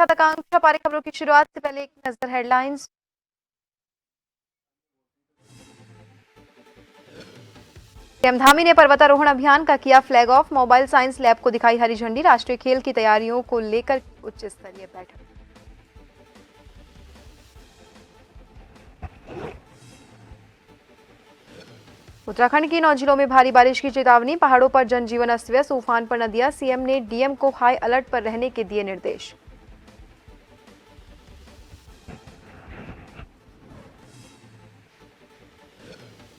साथ आकांक्षा पारी। खबरों की शुरुआत से पहले एक नजर हेडलाइंस। सीएम धामी ने पर्वतारोहण अभियान का किया flag of. Mobile science lab को दिखाई हरी झंडी। राष्ट्रीय खेल की तैयारियों को लेकर उच्च स्तरीय बैठक। उत्तराखंड की 9 जिलों में भारी बारिश की चेतावनी। पहाड़ों पर जनजीवन अस्त व्यस्त। उफान पर नदियां। सीएम ने डीएम को हाई अलर्ट पर रहने के दिए निर्देश।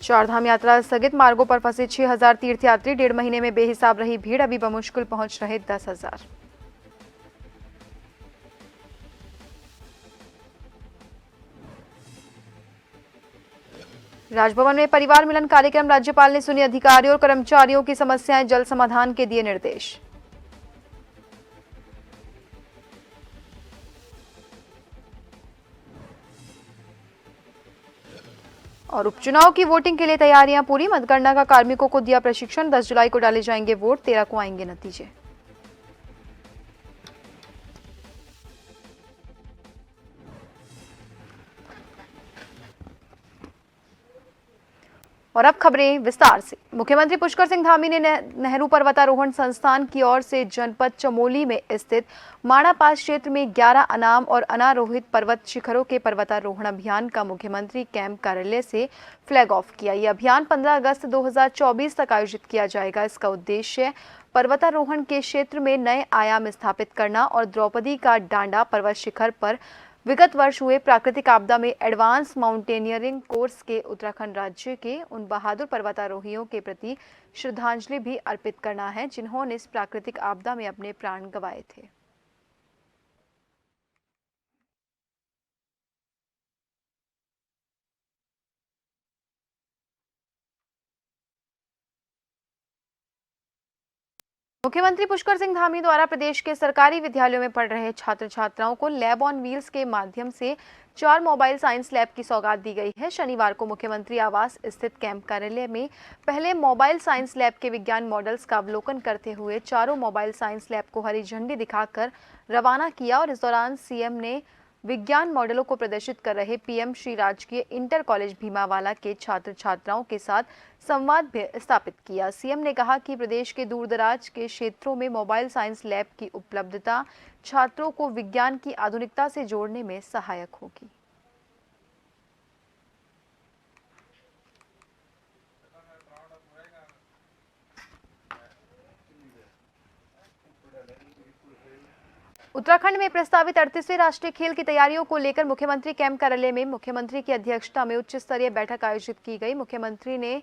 चारधाम यात्रा स्थगित। मार्गों पर फंसे 6,000 तीर्थयात्री। 1.5 महीने में बेहिसाब रही भीड़। अभी बमुश्किल पहुंच रहे 10,000। राजभवन में परिवार मिलन कार्यक्रम। राज्यपाल ने सुनी अधिकारियों और कर्मचारियों की समस्याएं। जल्द समाधान के दिए निर्देश। और उपचुनाव की वोटिंग के लिए तैयारियां पूरी। मतगणना का कार्मिकों को दिया प्रशिक्षण। 10 जुलाई को डाले जाएंगे वोट। 13 को आएंगे नतीजे। और अब खबरें विस्तार से। मुख्यमंत्री पुष्कर सिंह धामी ने नेहरू पर्वतारोहण संस्थान की ओर से जनपद चमोली में स्थित माणा पास क्षेत्र में 11 अनाम और अनारोहित पर्वत शिखरों के पर्वतारोहण अभियान का मुख्यमंत्री कैंप कार्यालय से फ्लैग ऑफ किया। यह अभियान 15 अगस्त 2024 तक आयोजित किया जाएगा। इसका उद्देश्य पर्वतारोहण के क्षेत्र में नए आयाम स्थापित करना और द्रौपदी का डांडा पर्वत शिखर पर विगत वर्ष हुए प्राकृतिक आपदा में एडवांस माउंटेनियरिंग कोर्स के उत्तराखंड राज्य के उन बहादुर पर्वतारोहियों के प्रति श्रद्धांजलि भी अर्पित करना है जिन्होंने इस प्राकृतिक आपदा में अपने प्राण गंवाए थे। मुख्यमंत्री पुष्कर सिंह धामी द्वारा प्रदेश के सरकारी विद्यालयों में पढ़ रहे छात्र छात्राओं को लैब ऑन व्हील्स के माध्यम से 4 मोबाइल साइंस लैब की सौगात दी गई है। शनिवार को मुख्यमंत्री आवास स्थित कैंप कार्यालय में पहले मोबाइल साइंस लैब के विज्ञान मॉडल्स का अवलोकन करते हुए चारों मोबाइल साइंस लैब को हरी झंडी दिखाकर रवाना किया और इस दौरान सीएम ने विज्ञान मॉडलों को प्रदर्शित कर रहे पीएम श्री राजकीय इंटर कॉलेज भीमावाला के छात्र छात्राओं के साथ संवाद भी स्थापित किया। सीएम ने कहा कि प्रदेश के दूरदराज के क्षेत्रों में मोबाइल साइंस लैब की उपलब्धता छात्रों को विज्ञान की आधुनिकता से जोड़ने में सहायक होगी। उत्तराखंड में प्रस्तावित 38वें राष्ट्रीय खेल की तैयारियों को लेकर मुख्यमंत्री कैंप कार्यालय में मुख्यमंत्री की अध्यक्षता में उच्च स्तरीय बैठक आयोजित की गई। मुख्यमंत्री ने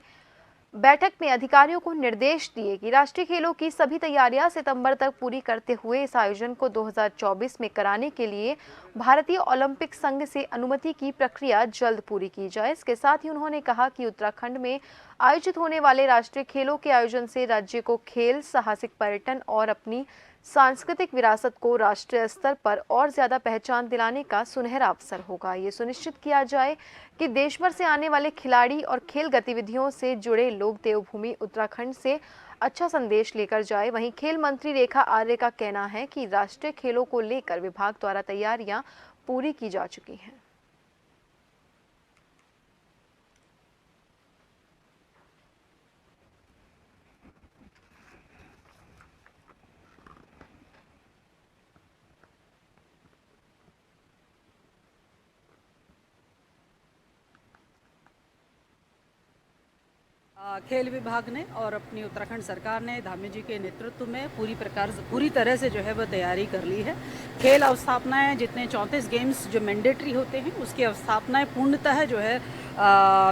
बैठक में अधिकारियों को निर्देश दिए कि राष्ट्रीय खेलों की सभी तैयारियां सितंबर तक पूरी करते हुए इस आयोजन को 2024 में कराने के लिए भारतीय ओलंपिक संघ से अनुमति की प्रक्रिया जल्द पूरी की जाए। इसके साथ ही उन्होंने कहा कि उत्तराखंड में आयोजित होने वाले राष्ट्रीय खेलों के आयोजन से राज्य को खेल, साहसिक पर्यटन और अपनी सांस्कृतिक विरासत को राष्ट्रीय स्तर पर और ज्यादा पहचान दिलाने का सुनहरा अवसर होगा। ये सुनिश्चित किया जाए कि देश भर से आने वाले खिलाड़ी और खेल गतिविधियों से जुड़े लोग देवभूमि उत्तराखंड से अच्छा संदेश लेकर जाए। वहीं खेल मंत्री रेखा आर्य का कहना है कि राष्ट्रीय खेलों को लेकर विभाग द्वारा तैयारियां पूरी की जा चुकी हैं। खेल विभाग ने और अपनी उत्तराखंड सरकार ने धामी जी के नेतृत्व में पूरी तरह से जो है वह तैयारी कर ली है। खेल अवस्थापनाएं जितने 34 गेम्स जो मैंडेटरी होते हैं उसकी अवस्थापनाएं पूर्णतः जो है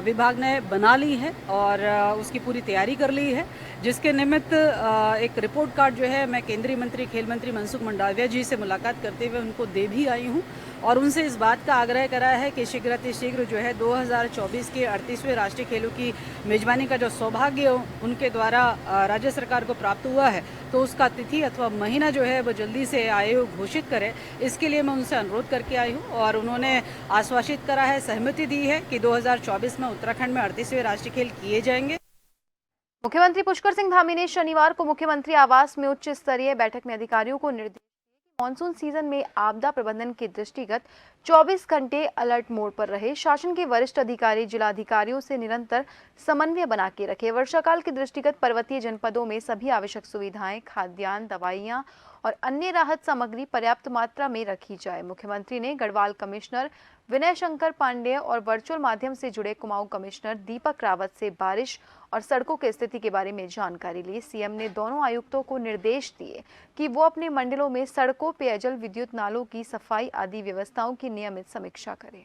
विभाग ने बना ली है और उसकी पूरी तैयारी कर ली है, जिसके निमित्त एक रिपोर्ट कार्ड जो है मैं केंद्रीय मंत्री खेल मंत्री मनसुख मंडाविया जी से मुलाकात करते हुए उनको दे भी आई हूँ और उनसे इस बात का आग्रह करा है कि शीघ्र जो है 2024 के 38वें राष्ट्रीय खेलों की मेजबानी का जो सौभाग्य उनके द्वारा राज्य सरकार को प्राप्त हुआ है तो उसका तिथि अथवा महीना जो है वो जल्दी से आयोग घोषित करे। इसके लिए मैं उनसे अनुरोध करके आई हूँ और उन्होंने आश्वासित करा है, सहमति दी है कि 2024 में उत्तराखंड में 38वें राष्ट्रीय खेल किए जाएंगे। मुख्यमंत्री पुष्कर सिंह धामी ने शनिवार को मुख्यमंत्री आवास में उच्च स्तरीय बैठक में अधिकारियों को निर्देश मानसून सीजन में आपदा प्रबंधन के दृष्टिगत 24 घंटे अलर्ट मोड पर रहे। शासन के वरिष्ठ अधिकारी जिलाधिकारियों से निरंतर समन्वय बना के रखे। वर्षाकाल के दृष्टिगत पर्वतीय जनपदों में सभी आवश्यक सुविधाएं, खाद्यान्न, दवाइयां और अन्य राहत सामग्री पर्याप्त मात्रा में रखी जाए। मुख्यमंत्री ने गढ़वाल कमिश्नर विनय शंकर पांडेय और वर्चुअल माध्यम से जुड़े कुमाऊं कमिश्नर दीपक रावत से बारिश और सड़कों की स्थिति के बारे में जानकारी ली। सीएम ने दोनों आयुक्तों को निर्देश दिए कि वो अपने मंडलों में सड़कों, पेयजल, विद्युत नालों की सफाई आदि व्यवस्थाओं की नियमित समीक्षा करें।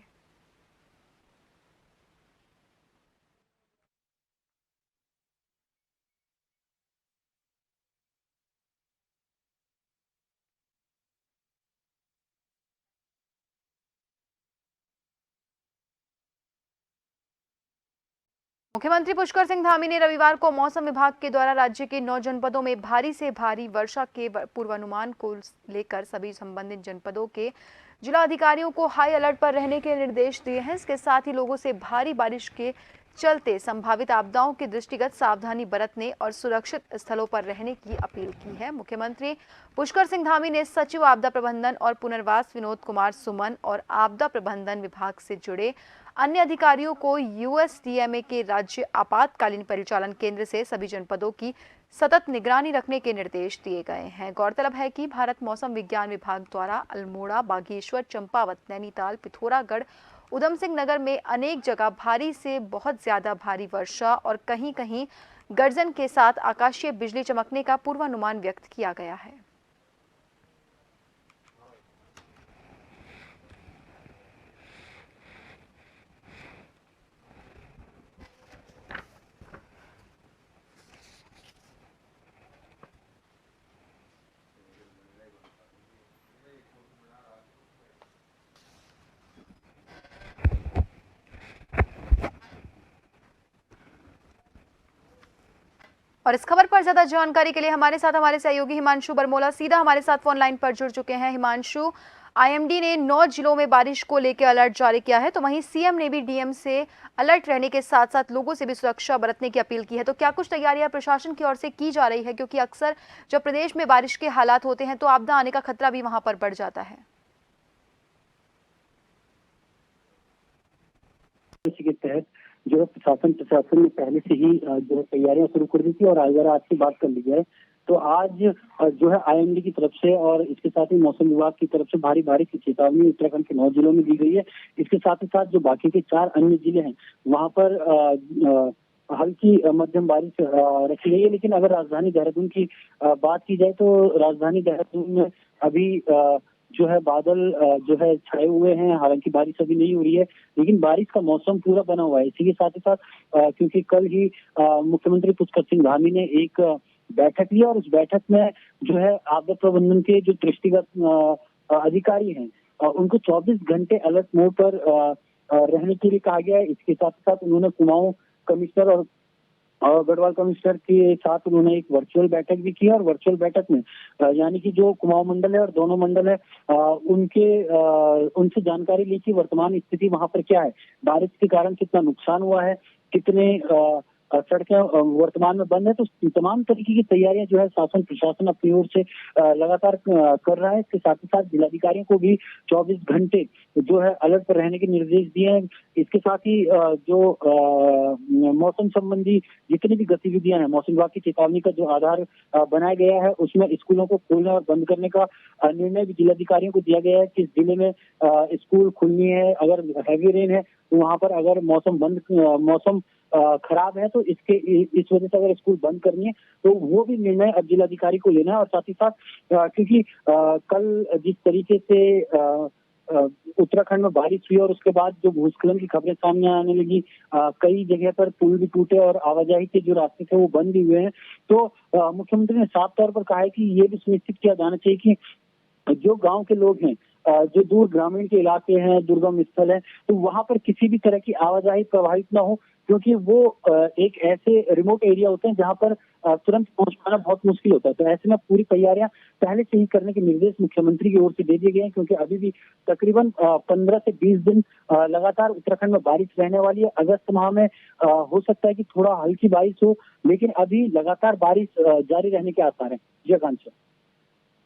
मुख्यमंत्री पुष्कर सिंह धामी ने रविवार को मौसम विभाग के द्वारा राज्य के 9 जनपदों में भारी से भारी वर्षा के पूर्वानुमान को लेकर सभी संबंधित जनपदों के जिलाधिकारियों को हाई अलर्ट पर रहने के निर्देश दिए हैं। इसके साथ ही लोगों से भारी बारिश के चलते संभावित आपदाओं के दृष्टिगत सावधानी बरतने और सुरक्षित स्थलों पर रहने की अपील की है। मुख्यमंत्री पुष्कर सिंह धामी ने सचिव आपदा प्रबंधन और पुनर्वास विनोद कुमार सुमन और आपदा प्रबंधन विभाग से जुड़े अन्य अधिकारियों को यूएसडीएमए के राज्य आपातकालीन परिचालन केंद्र से सभी जनपदों की सतत निगरानी रखने के निर्देश दिए गए हैं। गौरतलब है कि भारत मौसम विज्ञान विभाग द्वारा अल्मोड़ा, बागेश्वर, चंपावत, नैनीताल, पिथौरागढ़, उधम सिंह नगर में अनेक जगह भारी से बहुत ज्यादा भारी वर्षा और कहीं कहीं गर्जन के साथ आकाशीय बिजली चमकने का पूर्वानुमान व्यक्त किया गया है। और इस खबर पर ज्यादा जानकारी के लिए हमारे सहयोगी हिमांशु बरमोला सीधा हमारे साथ फोन लाइन पर जुड़ चुके हैं। हिमांशु, आईएमडी ने 9 जिलों में बारिश को लेकर अलर्ट जारी किया है, तो वहीं सीएम ने भी डीएम से अलर्ट रहने के साथ साथ लोगों से भी सुरक्षा बरतने की अपील की है। तो क्या कुछ तैयारियां प्रशासन की ओर से की जा रही है, क्योंकि अक्सर जब प्रदेश में बारिश के हालात होते हैं तो आपदा आने का खतरा भी वहां पर बढ़ जाता है। इसी के तहत जो है प्रशासन ने पहले से ही जो है तैयारियां शुरू कर दी थी। और अगर आज की बात कर ली जाए तो आज जो है आईएमडी की तरफ से और इसके साथ ही मौसम विभाग की तरफ से भारी बारिश की चेतावनी उत्तराखंड के 9 जिलों में दी गई है। इसके साथ ही साथ जो बाकी के 4 अन्य जिले हैं वहां पर हल्की मध्यम बारिश रखी गई है। लेकिन अगर राजधानी देहरादून की बात की जाए तो राजधानी देहरादून में अभी जो है बादल जो है छाए हुए हैं। हालांकि बारिश अभी नहीं हो रही है, लेकिन बारिश का मौसम पूरा बना हुआ है। इसी के साथ ही साथ क्योंकि कल ही मुख्यमंत्री पुष्कर सिंह धामी ने एक बैठक ली और उस बैठक में जो है आपदा प्रबंधन के जो दृष्टिगत अधिकारी हैं उनको 24 घंटे अलर्ट मोड पर रहने के लिए कहा गया है। इसके साथ ही साथ उन्होंने कुमाऊं कमिश्नर और गढ़वाल कमिश्नर के साथ उन्होंने एक वर्चुअल बैठक भी की। और वर्चुअल बैठक में यानी कि जो कुमाऊं मंडल है और दोनों मंडल है उनसे जानकारी ली कि वर्तमान स्थिति वहां पर क्या है, बारिश के कारण कितना नुकसान हुआ है, कितने सड़कें वर्तमान में बंद है। तो तमाम तरीके की तैयारियां जो है शासन प्रशासन अपनी ओर से लगातार कर रहा है। इसके साथ ही साथ जिलाधिकारियों को भी 24 घंटे जो है अलर्ट पर रहने के निर्देश दिए हैं। इसके साथ ही जो मौसम संबंधी जितनी भी गतिविधियां हैं, मौसम विभाग की चेतावनी का जो आधार बनाया गया है उसमें स्कूलों को खोलने और बंद करने का निर्णय भी जिलाधिकारियों को दिया गया है। किस जिले में स्कूल खुलनी है, अगर हैवी रेन है तो वहां पर अगर मौसम खराब है तो इस वजह से अगर स्कूल बंद करनी है तो वो भी निर्णय अब जिलाधिकारी को लेना है। और साथ ही साथ क्योंकि कल जिस तरीके से उत्तराखंड में बारिश हुई और उसके बाद जो भूस्खलन की खबरें सामने आने लगी, कई जगह पर पुल भी टूटे और आवाजाही के जो रास्ते थे वो बंद भी हुए हैं। तो मुख्यमंत्री ने साफ तौर पर कहा है कि ये भी सुनिश्चित किया जाना चाहिए कि जो गांव के लोग हैं, जो दूर ग्रामीण के इलाके हैं, दुर्गम स्थल है, तो वहां पर किसी भी तरह की आवाजाही प्रभावित ना हो, क्योंकि वो एक ऐसे रिमोट एरिया होते हैं जहां पर तुरंत पहुंच पाना बहुत मुश्किल होता है। तो ऐसे में पूरी तैयारियां पहले से ही करने के निर्देश मुख्यमंत्री की ओर से दे दिए गए हैं, क्योंकि अभी भी तकरीबन 15 से 20 दिन लगातार उत्तराखंड में बारिश रहने वाली है। अगस्त माह में हो सकता है कि थोड़ा हल्की बारिश हो, लेकिन अभी लगातार बारिश जारी रहने के आसार हैं। जी आकांक्षा।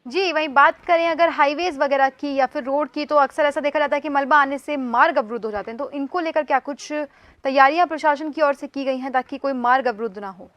जी, वहीं बात करें अगर हाईवेज वगैरह की या फिर रोड की, तो अक्सर ऐसा देखा जाता है कि मलबा आने से मार्ग अवरुद्ध हो जाते हैं। तो इनको लेकर क्या कुछ तैयारियां प्रशासन की ओर से की गई हैं ताकि कोई मार्ग अवरुद्ध ना हो?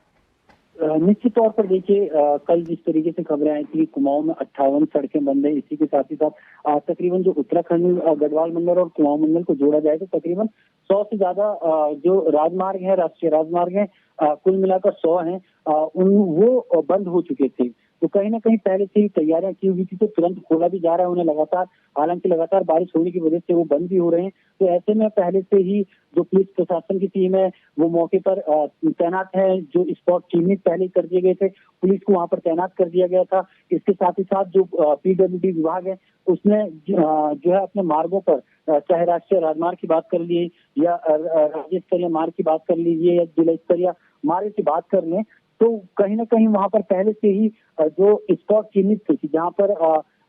निश्चित तौर पर देखिए, कल जिस तरीके से खबरें आई थी कुमाऊं में 58 सड़कें बंद है, इसी के साथ ही साथ तकरीबन जो उत्तराखंड गढ़वाल मंडल और कुमाऊं मंडल को जोड़ा जाए तो तकरीबन 100 से ज्यादा जो राजमार्ग है, राष्ट्रीय राजमार्ग है, कुल मिलाकर 100 हैं, उन वो बंद हो चुके थे। तो कहीं ना कहीं पहले से ही तैयारियां की हुई थी, तो तुरंत खोला भी जा रहा है उन्हें लगातार। हालांकि लगातार बारिश होने की वजह से वो बंद भी हो रहे हैं। तो ऐसे में पहले से ही जो पुलिस प्रशासन की टीम है वो मौके पर तैनात है। जो स्पॉट चिन्हित पहले ही कर दिए गए थे, पुलिस को वहां पर तैनात कर दिया गया था। इसके साथ ही साथ जो पीडब्ल्यूडी विभाग है उसने जो है अपने मार्गों पर, चाहे राष्ट्रीय राजमार्ग की बात कर लीजिए या राज्य स्तरीय मार्ग की बात कर लीजिए या जिला स्तरीय मार्ग की बात कर लें, तो कहीं ना कहीं वहां पर पहले से ही जो स्पॉट चिन्हित थी, जहां पर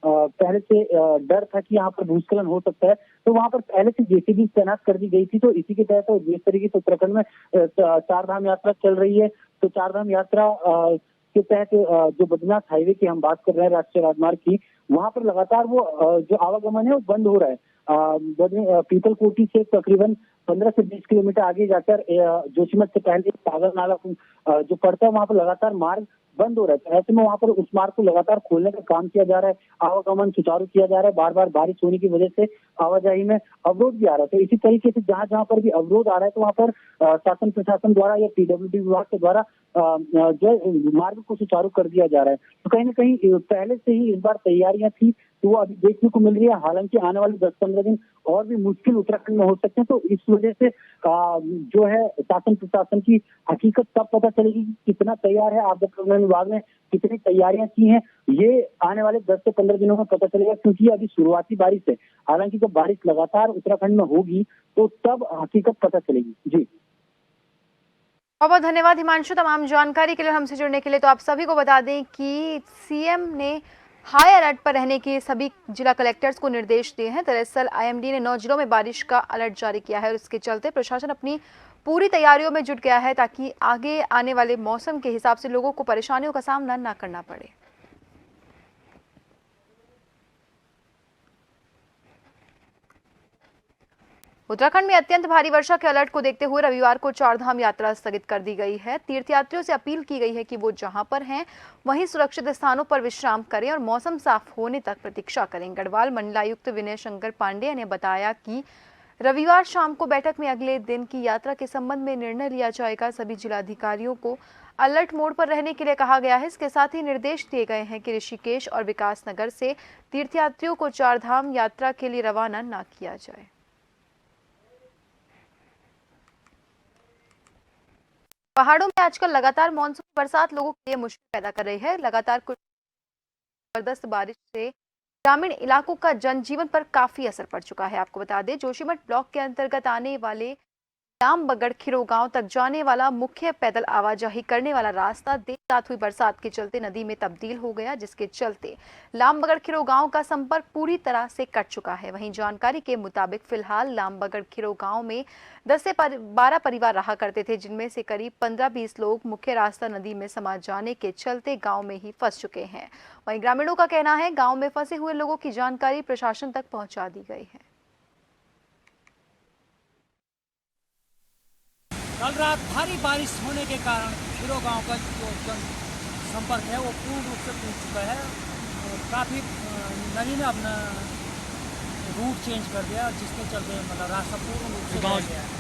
पहले से डर था कि यहाँ पर भूस्खलन हो सकता है, तो वहां पर पहले से जेसीबी तैनात कर दी गई थी। तो इसी के तहत जिस तरीके से उत्तराखंड में चार धाम यात्रा चल रही है, तो चार धाम यात्रा के तहत जो बद्रीनाथ हाईवे की हम बात कर रहे हैं, राष्ट्रीय राजमार्ग की, वहां पर लगातार वो जो आवागमन है वो बंद हो रहा है। पीपलकोटी से तकरीबन 15 से 20 किलोमीटर आगे जाकर जोशीमठ से पहले सागर नाला जो पड़ता है, वहां पर लगातार मार्ग बंद हो रहा है। तो ऐसे में वहां पर उस मार्ग को लगातार खोलने का काम किया जा रहा है, आवागमन सुचारू किया जा रहा है। बार बार बारिश होने की वजह से आवाजाही में अवरोध भी आ रहा है। तो इसी तरीके से जहां जहां पर भी अवरोध आ रहा है, तो वहां पर शासन प्रशासन द्वारा या पीडब्ल्यूडी विभाग के द्वारा जो मार्ग को सुचारू कर दिया जा रहा है। तो कहीं ना कहीं पहले से ही इस बार तैयारियां थी, तो वो अभी देखने को मिल रही है। हालांकि आने वाले 10-15 दिन और भी मुश्किल उत्तराखंड में हो सकते हैं। तो इस वजह से जो है शासन प्रशासन की हकीकत तब पता चलेगी कि कितना तैयार है, आपदा प्रबंधन विभाग ने कितनी तैयारियां की हैं, ये आने वाले 10 से 15 दिनों में पता चलेगा। क्योंकि अभी शुरुआती बारिश है, हालांकि जब बारिश लगातार उत्तराखंड में होगी तो तब हकीकत पता चलेगी। जी, बहुत बहुत धन्यवाद हिमांशु तमाम जानकारी के लिए, हमसे जुड़ने के लिए। तो आप सभी को बता दें कि सीएम ने हाई अलर्ट पर रहने के सभी जिला कलेक्टर्स को निर्देश दिए हैं। दरअसल आईएमडी ने 9 जिलों में बारिश का अलर्ट जारी किया है और इसके चलते प्रशासन अपनी पूरी तैयारियों में जुट गया है ताकि आगे आने वाले मौसम के हिसाब से लोगों को परेशानियों का सामना न करना पड़े। उत्तराखंड में अत्यंत भारी वर्षा के अलर्ट को देखते हुए रविवार को चारधाम यात्रा स्थगित कर दी गई है। तीर्थयात्रियों से अपील की गई है कि वो जहां पर हैं वहीं सुरक्षित स्थानों पर विश्राम करें और मौसम साफ होने तक प्रतीक्षा करें। गढ़वाल मंडलायुक्त विनय शंकर पांडेय ने बताया कि रविवार शाम को बैठक में अगले दिन की यात्रा के संबंध में निर्णय लिया जाएगा। सभी जिलाधिकारियों को अलर्ट मोड पर रहने के लिए कहा गया है। इसके साथ ही निर्देश दिए गए हैं कि ऋषिकेश और विकासनगर से तीर्थयात्रियों को चारधाम यात्रा के लिए रवाना न किया जाए। पहाड़ों में आजकल लगातार मानसून बरसात लोगों के लिए मुश्किल पैदा कर रही है। लगातार कुछ जबरदस्त बारिश से ग्रामीण इलाकों का जनजीवन पर काफी असर पड़ चुका है। आपको बता दें, जोशीमठ ब्लॉक के अंतर्गत आने वाले लामबगड़ खिरो गांव तक जाने वाला मुख्य पैदल आवाजाही करने वाला रास्ता देर रात हुई बरसात के चलते नदी में तब्दील हो गया, जिसके चलते लामबगड़ खिरो गांव का संपर्क पूरी तरह से कट चुका है। वहीं जानकारी के मुताबिक फिलहाल लामबगड़ खिरो गांव में 10 से 12 परिवार रहा करते थे, जिनमें से करीब 15-20 लोग मुख्य रास्ता नदी में समा जाने के चलते गाँव में ही फंस चुके हैं। वहीं ग्रामीणों का कहना है गाँव में फंसे हुए लोगों की जानकारी प्रशासन तक पहुँचा दी गई है। कल रात भारी बारिश होने के कारण खिरो गांव का जो जन संपर्क है वो पूर्ण रूप से टूट चुका है और काफ़ी नदी ने अपना रूट चेंज कर दिया, जिसके चलते मतलब रास्ता पूर्ण रूप से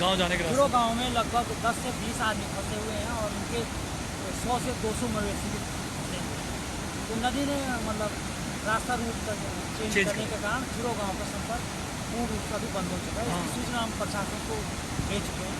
गांव जाने के खिरो गांव में लगभग 10 से 20 आदमी फंसे हुए हैं और उनके 100 से 200 मवेशी भी फंसे हुए हैं। तो नदी ने मतलब रास्ता रूट चेंज करने के कारण खिरो गाँव का संपर्क पूर्ण रूप से अभी बंद हो चुका है। इसकी सूचना हम प्रशासन को दे चुके हैं।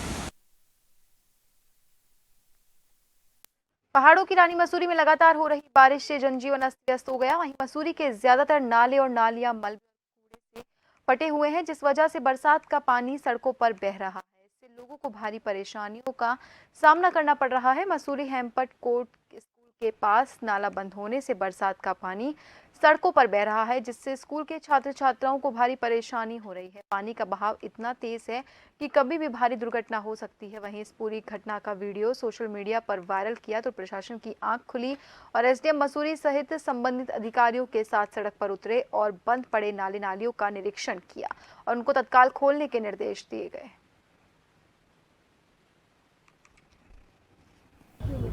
पहाड़ों की रानी मसूरी में लगातार हो रही बारिश से जनजीवन अस्त व्यस्त हो गया। वहीं मसूरी के ज्यादातर नाले और नालियां मलबे और कूड़े से पटे हुए हैं, जिस वजह से बरसात का पानी सड़कों पर बह रहा है। इससे लोगों को भारी परेशानियों का सामना करना पड़ रहा है। मसूरी हेमपट कोर्ट स्कूल के पास नाला बंद होने से बरसात का पानी सड़कों पर बह रहा है, जिससे स्कूल के छात्र छात्राओं को भारी परेशानी हो रही है। पानी का बहाव इतना तेज है कि कभी भी भारी दुर्घटना हो सकती है। वहीं इस पूरी घटना का वीडियो सोशल मीडिया पर वायरल किया तो प्रशासन की आंख खुली और एसडीएम मसूरी सहित संबंधित अधिकारियों के साथ सड़क पर उतरे और बंद पड़े नाले नालियों का निरीक्षण किया और उनको तत्काल खोलने के निर्देश दिए गए।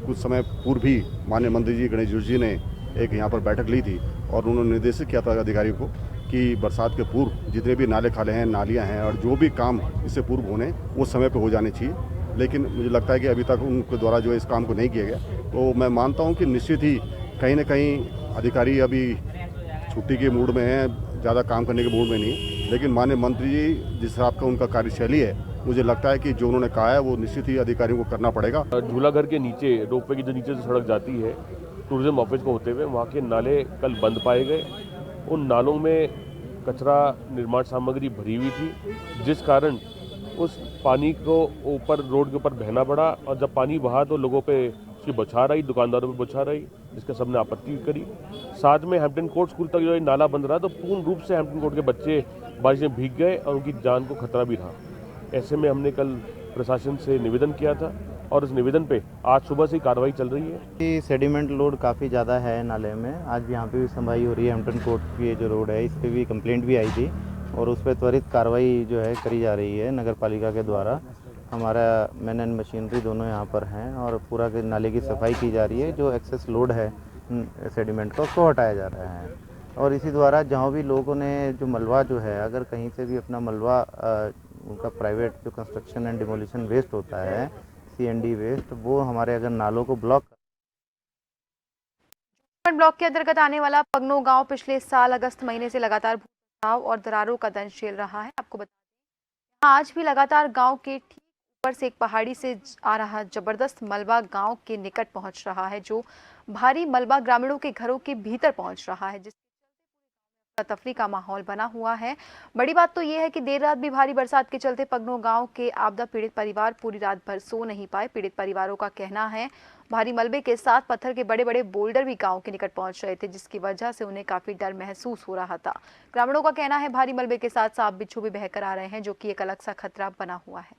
कुछ समय पूर्व भी माननीय मंत्री जी गणेश जोशी जी ने एक यहाँ पर बैठक ली थी और उन्होंने निर्देशित किया था अधिकारियों को कि बरसात के पूर्व जितने भी नाले खाले हैं, नालियाँ हैं और जो भी काम इससे पूर्व होने वो समय पर हो जाने चाहिए। लेकिन मुझे लगता है कि अभी तक उनके द्वारा जो इस काम को नहीं किया गया, तो मैं मानता हूँ कि निश्चित ही कहीं न कहीं अधिकारी अभी छुट्टी के मूड में हैं, ज़्यादा काम करने के मूड में नहीं। लेकिन माननीय मंत्री जी जिस हिसाब का उनका कार्यशैली है, मुझे लगता है कि जो उन्होंने कहा है वो निश्चित ही अधिकारियों को करना पड़ेगा। झूला घर के नीचे रोपवे की जो नीचे से सड़क जाती है टूरिज्म ऑफिस को होते हुए, वहाँ के नाले कल बंद पाए गए। उन नालों में कचरा निर्माण सामग्री भरी हुई थी, जिस कारण उस पानी को ऊपर रोड के ऊपर बहना पड़ा और जब पानी बहा तो लोगों पे उसकी बौछार आई, दुकानदारों पे बौछार आई, जिसका सबने आपत्ति करी। साथ में हैम्पटन कोर्ट स्कूल तक जो ये नाला बंद रहा तो पूर्ण रूप से हैम्पटन कोर्ट के बच्चे बारिश में भीग गए और उनकी जान को खतरा भी रहा। ऐसे में हमने कल प्रशासन से निवेदन किया था और इस निवेदन पे आज सुबह से कार्रवाई चल रही है। सेडिमेंट लोड काफ़ी ज़्यादा है नाले में। आज भी यहाँ पे भी सफाई हो रही है। हैम्पटन कोर्ट की जो रोड है इस पर भी कंप्लेंट भी आई थी और उस पर त्वरित कार्रवाई जो है करी जा रही है नगर पालिका के द्वारा। हमारा मैन एंड मशीनरी दोनों यहाँ पर हैं और पूरा नाले की सफाई की जा रही है। जो एक्सेस लोड है सेडिमेंट का उसको हटाया जा रहा है और इसी द्वारा जहाँ भी लोगों ने जो मलबा जो है, अगर कहीं से भी अपना मलबा उनका प्राइवेट जो कंस्ट्रक्शन एंड डिमोलिशन वेस्ट होता है, सीएनडी वेस्ट, वो हमारे अगर नालों को ब्लॉक ब्लॉक के अंतर्गत आने वाला पगनो गांव पिछले साल अगस्त महीने से लगातार भूकंप और दरारों का दंश झेल रहा है। आपको बता दें आज भी लगातार गांव के ठीक ऊपर से एक पहाड़ी से आ रहा जबरदस्त मलबा गांव के निकट पहुंच रहा है। जो भारी मलबा ग्रामीणों के घरों के भीतर पहुंच रहा है, जिसके तफरी का माहौल बना हुआ है। बड़ी बात तो यह है कि देर रात भी भारी बरसात के चलते पगनो गांव के आपदा पीड़ित परिवार पूरी रात भर सो नहीं पाए। पीड़ित परिवारों का कहना है भारी मलबे के साथ पत्थर के बड़े बड़े बोल्डर भी गांव के निकट पहुंच रहे थे, जिसकी वजह से उन्हें काफी डर महसूस हो रहा था। ग्रामीणों का कहना है भारी मलबे के साथ सांप बिच्छू भी बहकर आ रहे हैं, जो कि एक अलग सा खतरा बना हुआ है।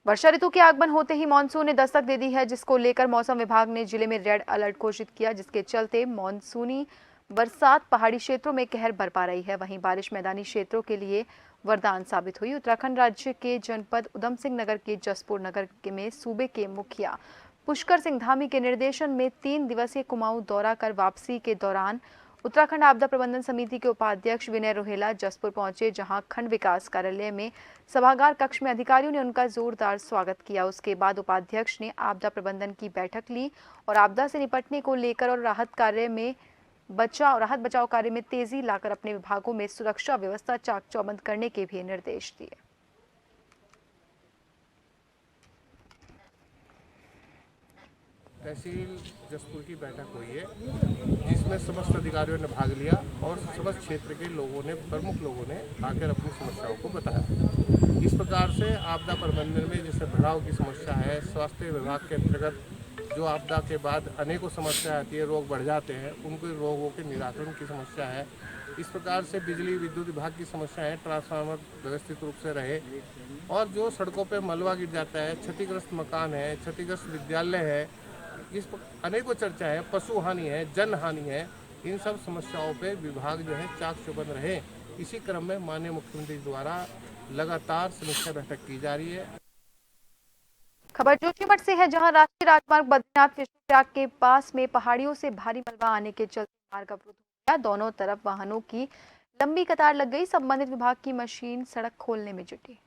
वर्षा ऋतु के आगमन होते ही मानसून ने दस्तक दे दी है, जिसको लेकर मौसम विभाग ने जिले में रेड अलर्ट घोषित किया, जिसके चलते मानसूनी बरसात पहाड़ी क्षेत्रों में कहर बरपा रही है। वहीं बारिश मैदानी क्षेत्रों के लिए वरदान साबित हुई। उत्तराखंड राज्य के जनपद उधम सिंह नगर के जसपुर नगर में सूबे के मुखिया पुष्कर सिंह धामी के निर्देशन में 3 दिवसीय कुमाऊं दौरा कर वापसी के दौरान उत्तराखंड आपदा प्रबंधन समिति के उपाध्यक्ष विनय रोहेला जसपुर पहुंचे, जहां खंड विकास कार्यालय में सभागार कक्ष में अधिकारियों ने उनका जोरदार स्वागत किया। उसके बाद उपाध्यक्ष ने आपदा प्रबंधन की बैठक ली और आपदा से निपटने को लेकर और राहत बचाव कार्य में तेजी लाकर अपने विभागों में सुरक्षा व्यवस्था चाक चौबंद करने के भी निर्देश दिए। तहसील जसपुर की बैठक हुई है, जिसमें समस्त अधिकारियों ने भाग लिया और समस्त क्षेत्र के लोगों ने, प्रमुख लोगों ने आकर अपनी समस्याओं को बताया। इस प्रकार से आपदा प्रबंधन में जैसे भराव की समस्या है, स्वास्थ्य विभाग के अंतर्गत जो आपदा के बाद अनेकों समस्या आती है, रोग बढ़ जाते हैं, उनके रोगों के निराकरण की समस्या है। इस प्रकार से बिजली विद्युत विभाग की समस्या है, ट्रांसफार्मर व्यवस्थित रूप से रहे और जो सड़कों पर मलबा गिर जाता है, क्षतिग्रस्त मकान है, क्षतिग्रस्त विद्यालय है, इस पर अनेकों चर्चा है, पशु हानि है, जन हानि है, इन सब समस्याओं पे विभाग जो है चाक चौबंद रहे। इसी क्रम में माननीय मुख्यमंत्री द्वारा लगातार समीक्षा बैठक की जा रही है। खबर जोशीमठ से है, जहां राष्ट्रीय राजमार्ग बद्रीनाथ विष्णुप्रयाग के पास में पहाड़ियों से भारी मलबा आने के चलते मार्ग अवरुद्ध हो गया। दोनों तरफ वाहनों की लंबी कतार लग गई। संबंधित विभाग की मशीन सड़क खोलने में जुटी।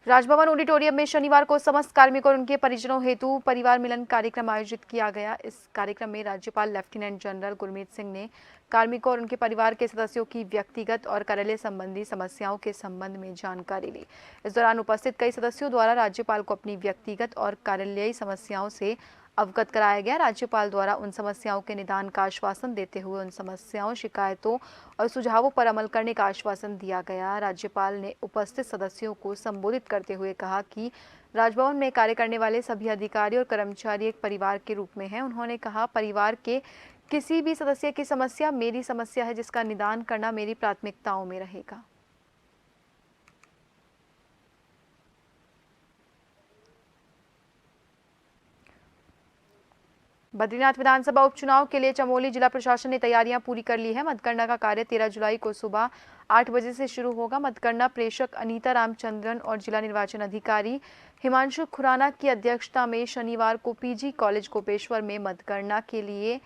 राजभवन ऑडिटोरियम में शनिवार को समस्त कार्मिकों और उनके परिजनों हेतु परिवार मिलन कार्यक्रम आयोजित किया गया। इस कार्यक्रम में राज्यपाल लेफ्टिनेंट जनरल गुरमीत सिंह ने कार्मिकों और उनके परिवार के सदस्यों की व्यक्तिगत और कार्यालय संबंधी समस्याओं के संबंध में जानकारी ली। इस दौरान उपस्थित कई सदस्यों द्वारा राज्यपाल को अपनी व्यक्तिगत और कार्यालयीय समस्याओं से अवगत कराया गया। राज्यपाल द्वारा उन समस्याओं के निदान का आश्वासन देते हुए उन समस्याओं, शिकायतों और सुझावों पर अमल करने का आश्वासन दिया गया। राज्यपाल ने उपस्थित सदस्यों को संबोधित करते हुए कहा कि राजभवन में कार्य करने वाले सभी अधिकारी और कर्मचारी एक परिवार के रूप में हैं। उन्होंने कहा, परिवार के किसी भी सदस्य की समस्या मेरी समस्या है, जिसका निदान करना मेरी प्राथमिकताओं में रहेगा। बद्रीनाथ विधानसभा उपचुनाव के लिए चमोली जिला प्रशासन ने तैयारियां पूरी कर ली है। मतगणना का कार्य 13 जुलाई को सुबह 8 बजे से शुरू होगा। मतगणना प्रेषक अनीता रामचंद्रन और जिला निर्वाचन अधिकारी हिमांशु खुराना की अध्यक्षता में शनिवार को पीजी कॉलेज गोपेश्वर में मतगणना के लिए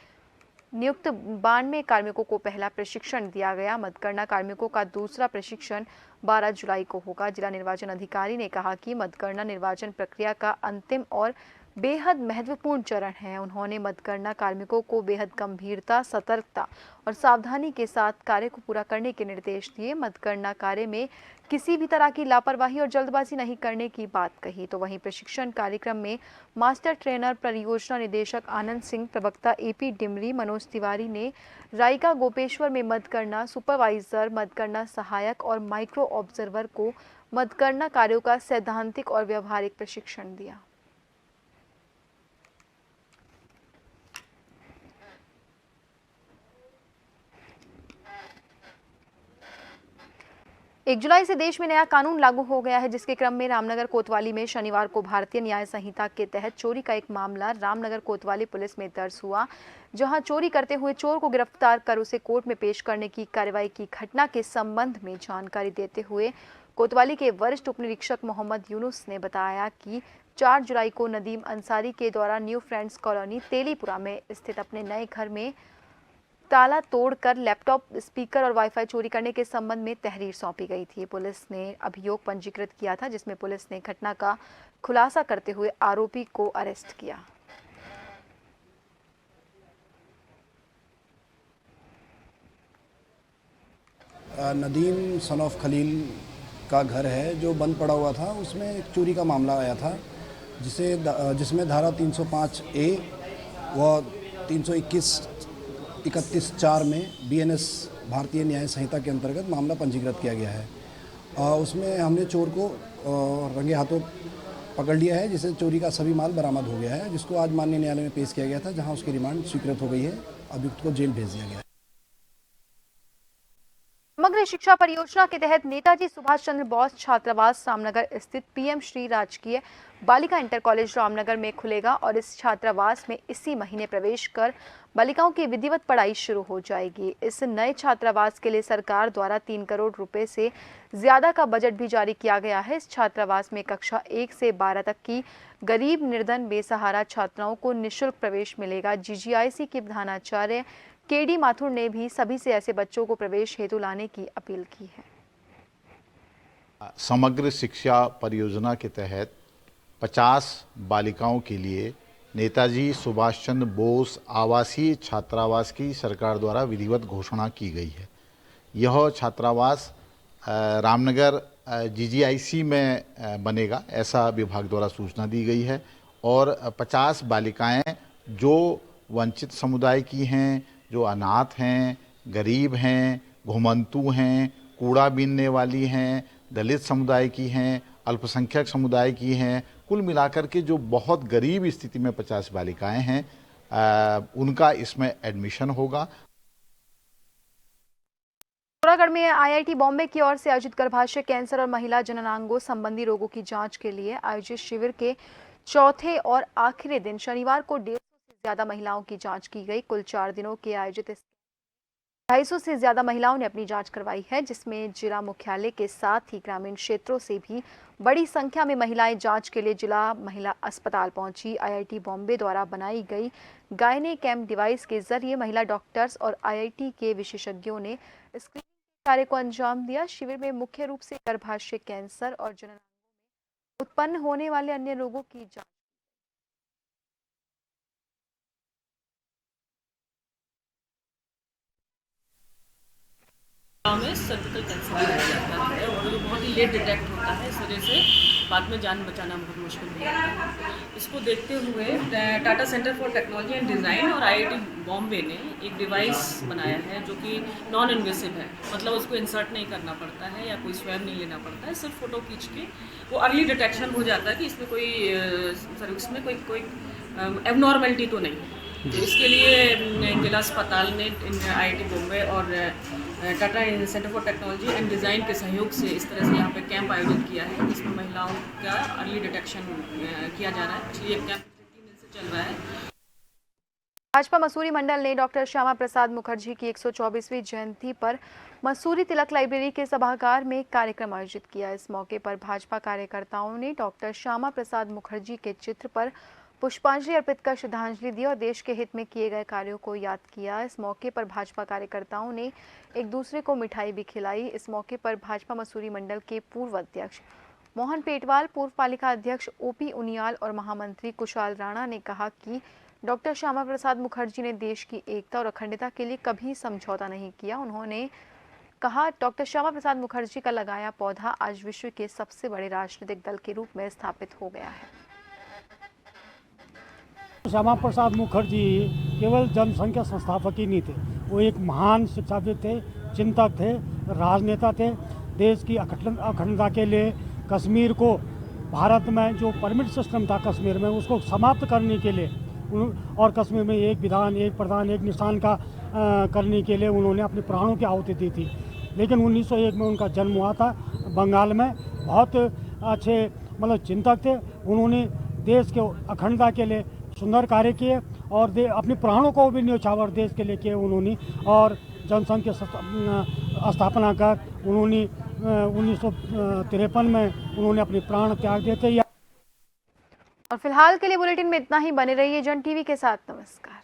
नियुक्त 92 कार्मिकों को पहला प्रशिक्षण दिया गया। मतगणना कार्मिकों का दूसरा प्रशिक्षण 12 जुलाई को होगा। जिला निर्वाचन अधिकारी ने कहा कि मतगणना निर्वाचन प्रक्रिया का अंतिम और बेहद महत्वपूर्ण चरण है। उन्होंने मतगणना कार्मिकों को बेहद गंभीरता, सतर्कता और सावधानी के साथ कार्य को पूरा करने के निर्देश दिए। मतगणना कार्य में किसी भी तरह की लापरवाही और जल्दबाजी नहीं करने की बात कही। तो वहीं प्रशिक्षण कार्यक्रम में मास्टर ट्रेनर, परियोजना निदेशक आनंद सिंह, प्रवक्ता एपी डिमरी, मनोज तिवारी ने रायका गोपेश्वर में मतगणना सुपरवाइजर, मतगणना सहायक और माइक्रो ऑब्जर्वर को मतगणना कार्यों का सैद्धांतिक और व्यवहारिक प्रशिक्षण दिया। 1 जुलाई से देश में नया कानून लागू हो गया है, जिसके क्रम में रामनगर कोतवाली में शनिवार को भारतीय न्याय संहिता के तहत चोरी का एक मामला रामनगर कोतवाली पुलिस में दर्ज हुआ, जहां चोरी करते हुए चोर को गिरफ्तार कर उसे कोर्ट में पेश करने की कार्रवाई की। घटना के संबंध में जानकारी देते हुए कोतवाली के वरिष्ठ उप निरीक्षक मोहम्मद यूनुस ने बताया कि 4 जुलाई को नदीम अंसारी के द्वारा न्यू फ्रेंड्स कॉलोनी तेलीपुरा में स्थित अपने नए घर में ताला तोड़कर लैपटॉप, स्पीकर और वाईफाई चोरी करने के संबंध में तहरीर सौंपी गई थी। पुलिस ने अभियोग पंजीकृत किया था, जिसमें पुलिस ने घटना का खुलासा करते हुए आरोपी को अरेस्ट किया। नदीम सन ऑफ खलील का घर है जो बंद पड़ा हुआ था। उसमें एक चोरी का मामला आया था, जिसमें धारा 305A व 321-31-4 में BNS भारतीय न्याय संहिता के अंतर्गत मामला पंजीकृत किया गया है। उसमें हमने चोर को रंगे हाथों पकड़ लिया है, जिसे चोरी का सभी माल बरामद हो गया है, जिसको आज माननीय न्यायालय में पेश किया गया था, जहां उसकी रिमांड स्वीकृत हो गई है। अभियुक्त को जेल भेज दिया गया है। समग्र शिक्षा परियोजना के तहत नेताजी सुभाष चंद्र बोस छात्रावास रामनगर स्थित PM श्री राजकीय बालिका इंटर कॉलेज रामनगर में खुलेगा और इस छात्रावास में इसी महीने प्रवेश कर बालिकाओं की विधिवत पढ़ाई शुरू हो जाएगी। इस नए छात्रावास के लिए सरकार द्वारा 3 करोड़ रुपए से ज्यादा का बजट भी जारी किया गया है। इस छात्रावास में कक्षा 1 से 12 तक की गरीब, निर्धन, बेसहारा छात्राओं को निःशुल्क प्रवेश मिलेगा। GGIC के प्रधानाचार्य KD माथुर ने भी सभी से ऐसे बच्चों को प्रवेश हेतु लाने की अपील की है। समग्र शिक्षा परियोजना के तहत 50 बालिकाओं के लिए नेताजी सुभाष चंद्र बोस आवासीय छात्रावास की सरकार द्वारा विधिवत घोषणा की गई है। यह छात्रावास रामनगर GGIC में बनेगा, ऐसा विभाग द्वारा सूचना दी गई है। और 50 बालिकाएं जो वंचित समुदाय की हैं, जो अनाथ हैं, गरीब हैं, घुमंतु हैं, कूड़ा बीनने वाली हैं, दलित समुदाय की हैं, अल्पसंख्यक समुदाय की हैं, कुल मिलाकर के जो बहुत गरीब स्थिति में 50 बालिकाएं हैं, उनका इसमें एडमिशन होगा। पिथौरागढ़ में IIT बॉम्बे की ओर से आयोजित गर्भाशय कैंसर और महिला जननांगों संबंधी रोगों की जांच के लिए आयोजित शिविर के चौथे और आखिरी दिन शनिवार को 150 से ज्यादा महिलाओं की जांच की गई। कुल 4 दिनों के आयोजित 250 से ज्यादा महिलाओं ने अपनी जांच करवाई है, जिसमें जिला मुख्यालय के साथ ही ग्रामीण क्षेत्रों से भी बड़ी संख्या में महिलाएं जांच के लिए जिला महिला अस्पताल पहुंची। IIT बॉम्बे द्वारा बनाई गई गायने कैम्प डिवाइस के जरिए महिला डॉक्टर्स और IIT के विशेषज्ञों ने स्क्रीनिंग कार्य को अंजाम दिया। शिविर में मुख्य रूप से गर्भाशय कैंसर और जननांगों में उत्पन्न होने वाले अन्य रोगों की जांच में सर्विकल कैंसर पाया जाता है और वो बहुत ही लेट डिटेक्ट होता है। इस वजह से बाद में जान बचाना बहुत मुश्किल हो जाता है। इसको देखते हुए Tata centre for technology and design और IIT बॉम्बे ने एक डिवाइस बनाया है जो कि नॉन इन्वेसिव है, मतलब उसको इंसर्ट नहीं करना पड़ता है या कोई स्वैब नहीं लेना पड़ता है, सिर्फ फ़ोटो खींच के वो अर्ली डिटेक्शन हो जाता है कि इसमें कोई सर्विस में कोई एबनॉर्मेलिटी तो नहीं है। तो इसके लिए जिला अस्पताल ने IIT बॉम्बे और Tata centre for technology and design के सहयोग से इस तरह से यहाँ पे कैंप आयोजित किया है, जिसमें महिलाओं का अर्ली डिटेक्शन किया जा रहा है। पिछले एक कैंप 3 दिन से चल रहा है। भाजपा मसूरी मंडल ने डॉक्टर श्यामा प्रसाद मुखर्जी की 124वीं जयंती पर मसूरी तिलक लाइब्रेरी के सभागार में कार्यक्रम आयोजित किया। इस मौके पर भाजपा कार्यकर्ताओं ने डॉक्टर श्यामा प्रसाद मुखर्जी के चित्र पर पुष्पांजलि अर्पित कर श्रद्धांजलि दी और देश के हित में किए गए कार्यों को याद किया। इस मौके पर भाजपा कार्यकर्ताओं ने एक दूसरे को मिठाई भी खिलाई। इस मौके पर भाजपा मसूरी मंडल के पूर्व अध्यक्ष मोहन पेटवाल, पूर्व पालिका अध्यक्ष OP उनियाल और महामंत्री कुशाल राणा ने कहा कि डॉक्टर श्यामा प्रसाद मुखर्जी ने देश की एकता और अखंडता के लिए कभी समझौता नहीं किया। उन्होंने कहा, डॉक्टर श्यामा प्रसाद मुखर्जी का लगाया पौधा आज विश्व के सबसे बड़े राजनीतिक दल के रूप में स्थापित हो गया है। श्यामा प्रसाद मुखर्जी केवल जनसंघ के संस्थापक ही नहीं थे, वो एक महान शिक्षाविद थे, चिंतक थे, राजनेता थे। देश की अखंडता के लिए कश्मीर को, भारत में जो परमिट सिस्टम था कश्मीर में, उसको समाप्त करने के लिए और कश्मीर में एक विधान, एक प्रधान, एक निशान का करने के लिए उन्होंने अपने प्राणों की आहुति दी थी। लेकिन 1901 में उनका जन्म हुआ था बंगाल में। बहुत अच्छे मतलब चिंतक थे। उन्होंने देश के अखंडता के लिए सुंदर कार्य किए और अपने प्राणों को भी न्यौछावर देश के लिए किए उन्होंने। और जनसंघ की स्थापना कर उन्होंने 1953 में उन्होंने अपने प्राण त्याग दिए थे। और फिलहाल के लिए बुलेटिन में इतना ही। बने रहिए जन टीवी के साथ। नमस्कार।